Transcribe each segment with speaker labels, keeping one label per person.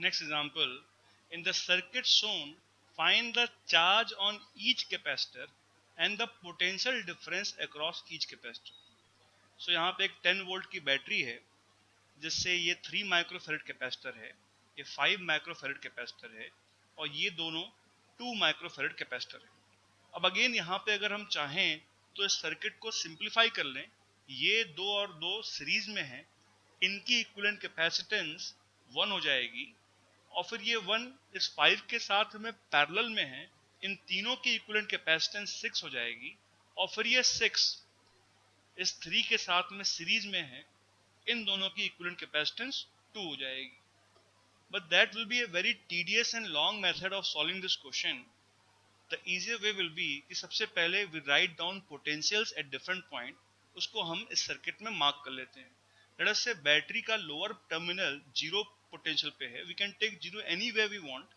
Speaker 1: Next example, in the circuit shown, find the charge on each capacitor and the potential difference across each capacitor. So यहाँ पे एक 10 volt की battery है जिससे ये 3 microfarad capacitor है, ये 5 माइक्रोफेरेड कैपेसिटर है और ये दोनों 2 माइक्रोफेरेड कैपेसिटर है. अब अगेन यहाँ पे अगर हम चाहें तो इस सर्किट को सिंप्लीफाई कर लें. ये दो और दो सीरीज में हैं, इनकी इक्विवेलेंट कैपेसिटेंस 1 हो जाएगी और फिर ये 1 इस 5 के साथ में पैरेलल में है, इन तीनों की इक्विवेलेंट कैपेसिटेंस 6 हो जाएगी और फिर ये 6 इस 3 के साथ में सीरीज में है, इन दोनों की इक्विवेलेंट कैपेसिटेंस 2 हो जाएगी. But that will be a very tedious and long method of solving this question. The easier way will be कि सबसे पहले we write down potentials at different point, उसको हम इस सर्किट में मार्क कर लेते हैं. Let us say बैटरी का लोअर टर्मिनल 0 पोटेंशियल पे है, we can take 0 anywhere we want.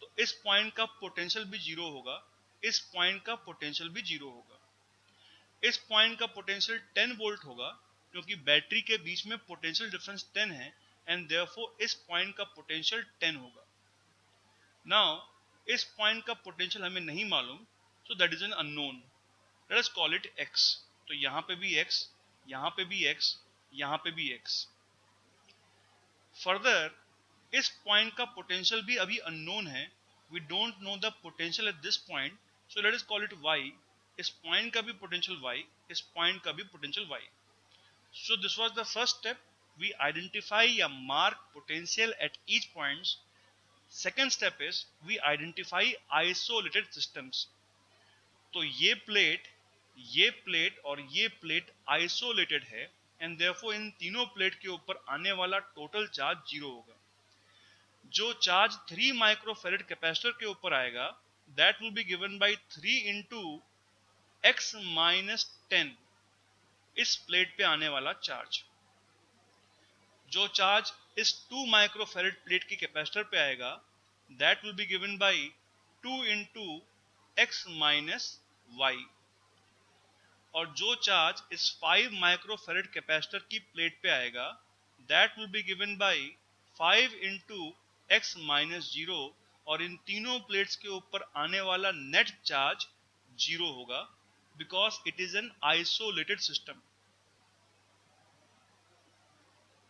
Speaker 1: तो इस पॉइंट का पोटेंशियल भी 0 होगा, इस पॉइंट का पोटेंशियल भी 0 होगा. इस पॉइंट का पोटेंशियल 10 वोल्ट होगा क्योंकि बैटरी के बीच में पोटेंशियल डिफरेंस 10 है एंड देयरफॉर इस पॉइंट का पोटेंशियल 10 होगा. नाउ इस पॉइंट का पोटेंशियल हमें नहीं मालूम, so that is an unknown. Late us call it x. तो यहाँ पे भी x, यहाँ पे भी x, यहाँ पे भी x. फर्दर इस पॉइंट का पोटेंशियल भी अभी अननोन है, we don't know the potential at this point, so let us call it y. इस पॉइंट का भी पोटेंशियल y, इस पॉइंट का भी potential y. So this was the first step. We identify a mark potential at each points. Second step is we identify isolated systems. तो ये plate और ये प्लेट आइसोलेटेड है एंड देयरफॉर इन तीनों plate के ऊपर आने वाला टोटल चार्ज 0 होगा. जो चार्ज 3 माइक्रोफेरेड कैपेसिटर के ऊपर आएगा that will be given by 3 into x minus 10, इस प्लेट पे आने वाला चार्ज. जो चार्ज इस 2 माइक्रोफेरेड प्लेट की कैपेसिटर पे आएगा that will be given by 2 into x minus y. और जो चार्ज इस 5 माइक्रोफेरेड कैपेसिटर की प्लेट पे आएगा that will be given by 5 into x minus 0. और इन तीनों प्लेट्स के ऊपर आने वाला नेट चार्ज 0 होगा because it is an isolated system.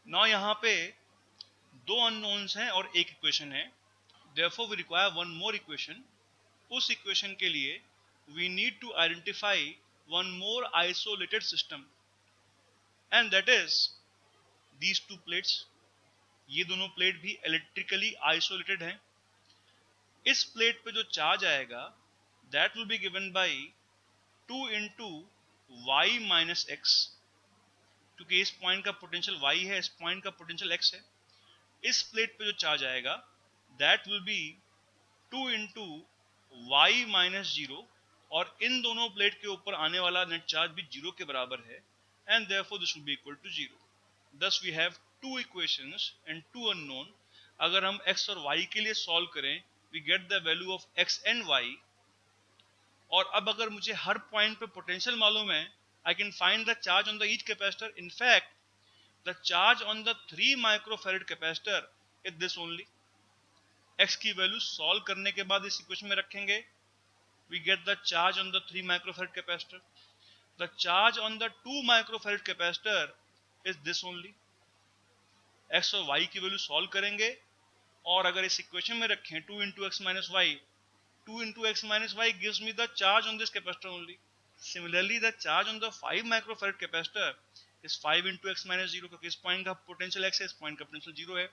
Speaker 1: Now यहाँ पे दो अननोन्स हैं और एक इक्वेशन है, therefore we require one more equation. उस इक्वेशन के लिए we need to identify one more isolated system and that is these two plates. ये दोनों प्लेट भी इलेक्ट्रिकली आइसोलेटेड हैं. इस प्लेट पे जो चार्ज आएगा that will be given by 2 into y minus x, क्योंकि इस पॉइंट का पोटेंशियल y है, इस पॉइंट का पोटेंशियल x है. इस प्लेट पे जो चार्ज आएगा that will be 2 into y minus 0 और इन दोनों प्लेट के ऊपर आने वाला नेट चार्ज भी 0 के बराबर है and therefore this will be equal to 0. Thus we have two equations and two unknown. अगर हम x और y के लिए सॉल्व करें we get the value of x and y. और अब अगर मुझे हर पॉइंट पे पोटेंशियल मालूम है I can find the charge on the each capacitor. In fact, the charge on the 3 microfarad capacitor is this only. X की value solve करने के बाद इस इक्वेशन में रखेंगे, we get the charge on the 3 microfarad capacitor. The charge on the 2 microfarad capacitor is this only. X और Y की value solve करेंगे और अगर इस इक्वेशन में रखें 2 into x minus y, 2 into x minus y gives me the charge on this capacitor only. Similarly, the charge on the 5 microfarad capacitor is 5 into x minus 0, क्योंकि इस point का potential x है, इस point का potential 0 है.